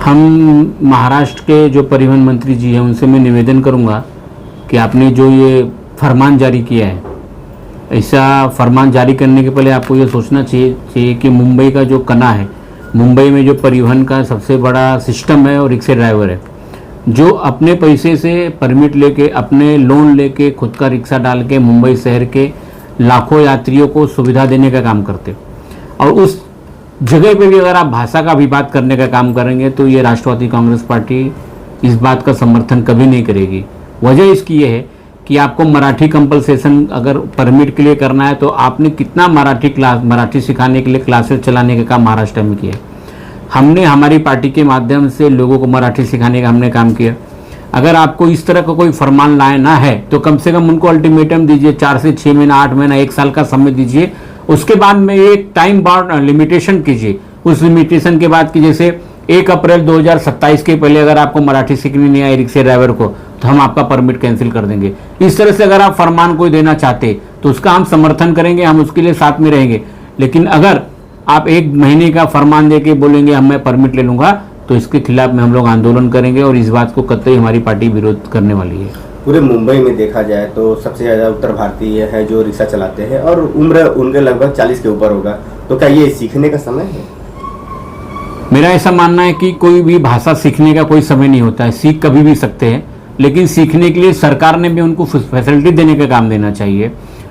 हम महाराष्ट्र के जो परिवहन मंत्री जी हैं उनसे मैं निवेदन करूंगा कि आपने जो ये फरमान जारी किया है, ऐसा फरमान जारी करने के पहले आपको ये सोचना चाहिए कि मुंबई का जो कना है, मुंबई में जो परिवहन का सबसे बड़ा सिस्टम है और रिक्शा ड्राइवर है, जो अपने पैसे से परमिट लेके, अपने लोन लेके, खुद का रिक्शा डाल के मुंबई शहर के लाखों यात्रियों को सुविधा देने का काम करते, और उस जगह पे भी अगर आप भाषा का विवाद करने का काम करेंगे तो ये राष्ट्रवादी कांग्रेस पार्टी इस बात का समर्थन कभी नहीं करेगी। वजह इसकी ये है कि आपको मराठी कंपलसेशन अगर परमिट के लिए करना है तो आपने कितना मराठी सिखाने के लिए क्लासेस चलाने का काम महाराष्ट्र में किया है। हमने हमारी पार्टी के माध्यम से लोगों को मराठी सिखाने का हमने काम किया। अगर आपको इस तरह का कोई फरमान लाना है तो कम से कम उनको अल्टीमेटम दीजिए, 4 से 6 महीना, 8 महीना, 1 साल का समय दीजिए। उसके बाद में एक टाइम बाउंड लिमिटेशन कीजिए। उस लिमिटेशन के बाद की जैसे 1 अप्रैल 2027 के पहले अगर आपको मराठी सीखनी नहीं आई रिक्शा ड्राइवर को तो हम आपका परमिट कैंसिल कर देंगे। इस तरह से अगर आप फरमान कोई देना चाहते तो उसका हम समर्थन करेंगे, हम उसके लिए साथ में रहेंगे। लेकिन अगर आप 1 महीने का फरमान दे के बोलेंगे हम मैं परमिट ले लूंगा तो इसके खिलाफ में हम लोग आंदोलन करेंगे और इस बात को कतई हमारी पार्टी विरोध करने वाली है। पूरे मुंबई में देखा जाए तो सबसे ज़्यादा उत्तर भारतीय है जो रिक्शा चलाते हैं और उम्र उनके लगभग 40 के ऊपर होगा, तो क्या ये सीखने का समय है? मेरा ऐसा मानना है कि कोई भी भाषा सीखने का कोई समय नहीं होता है, सीख कभी भी सकते हैं, लेकिन सीखने के लिए सरकार ने भी उनको फैसिलिटी देने का काम देना चाहिए।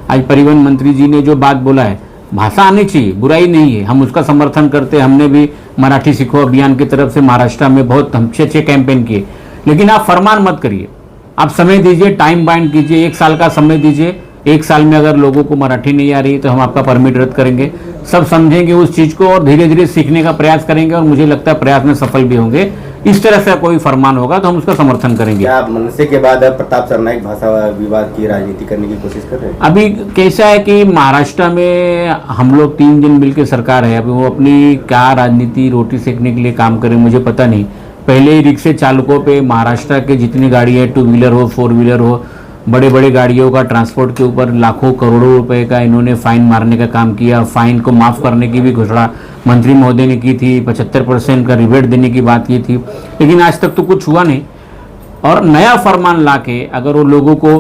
आज परिवहन मंत्री जी ने जो बात बोला है, भाषा आनी चाहिए, बुराई नहीं है, हम उसका समर्थन करते हैं। हमने भी मराठी सीखो अभियान की तरफ से महाराष्ट्र में बहुत अच्छे कैंपेन किए। लेकिन आप फरमान मत करिए, आप समय दीजिए, टाइम बाइंड कीजिए, 1 साल का समय दीजिए। 1 साल में अगर लोगों को मराठी नहीं आ रही तो हम आपका परमिट रद्द करेंगे। सब समझेंगे उस चीज़ को और धीरे धीरे सीखने का प्रयास करेंगे और मुझे लगता है प्रयास में सफल भी होंगे। इस तरह से कोई फरमान होगा तो हम उसका समर्थन करेंगे। क्या आप मनसे के बाद प्रताप सरनाईक भाषा विवाद की राजनीति करने की कोशिश कर रहे हैं? अभी कैसा है कि महाराष्ट्र में हम लोग 3 जन मिलकर सरकार है, अभी वो अपनी क्या राजनीति रोटी सेकने के लिए काम करें मुझे पता नहीं। पहले ही रिक्शे चालकों पे महाराष्ट्र के जितनी गाड़ी है, 2 व्हीलर हो, 4 व्हीलर हो, बड़े बड़े गाड़ियों का ट्रांसपोर्ट के ऊपर लाखों करोड़ों रुपए का इन्होंने फाइन मारने का काम किया। फाइन को माफ़ करने की भी घोषणा मंत्री महोदय ने की थी, 75% का रिबेट देने की बात की थी, लेकिन आज तक तो कुछ हुआ नहीं। और नया फरमान ला के अगर वो लोगों को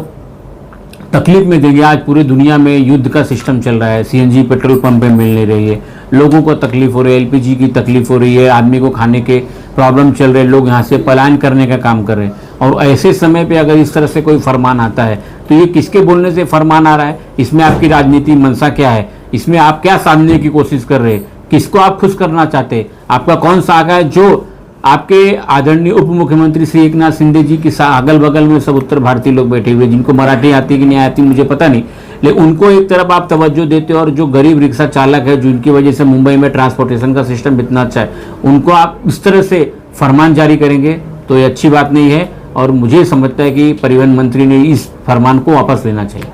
तकलीफ में देंगे, आज पूरी दुनिया में युद्ध का सिस्टम चल रहा है, सीएनजी पेट्रोल पंप पे मिल नहीं रही है, लोगों को तकलीफ हो रही है, एलपीजी की तकलीफ हो रही है, आदमी को खाने के प्रॉब्लम चल रहे हैं, लोग यहाँ से पलायन करने का काम कर रहे हैं। और ऐसे समय पे अगर इस तरह से कोई फरमान आता है तो ये किसके बोलने से फरमान आ रहा है? इसमें आपकी राजनीति मंशा क्या है? इसमें आप क्या साधने की कोशिश कर रहे हैं? किसको आप खुश करना चाहते हैं? आपका कौन सा आगा है? जो आपके आदरणीय उप मुख्यमंत्री श्री एकनाथ शिंदे जी की अगल बगल में सब उत्तर भारतीय लोग बैठे हुए, जिनको मराठी आती कि नहीं आती मुझे पता नहीं, लेकिन उनको एक तरफ आप तवज्जो देते हो और जो गरीब रिक्शा चालक है जिनकी वजह से मुंबई में ट्रांसपोर्टेशन का सिस्टम इतना अच्छा है, उनको आप इस तरह से फरमान जारी करेंगे तो ये अच्छी बात नहीं है। और मुझे समझता है कि परिवहन मंत्री ने इस फरमान को वापस लेना चाहिए।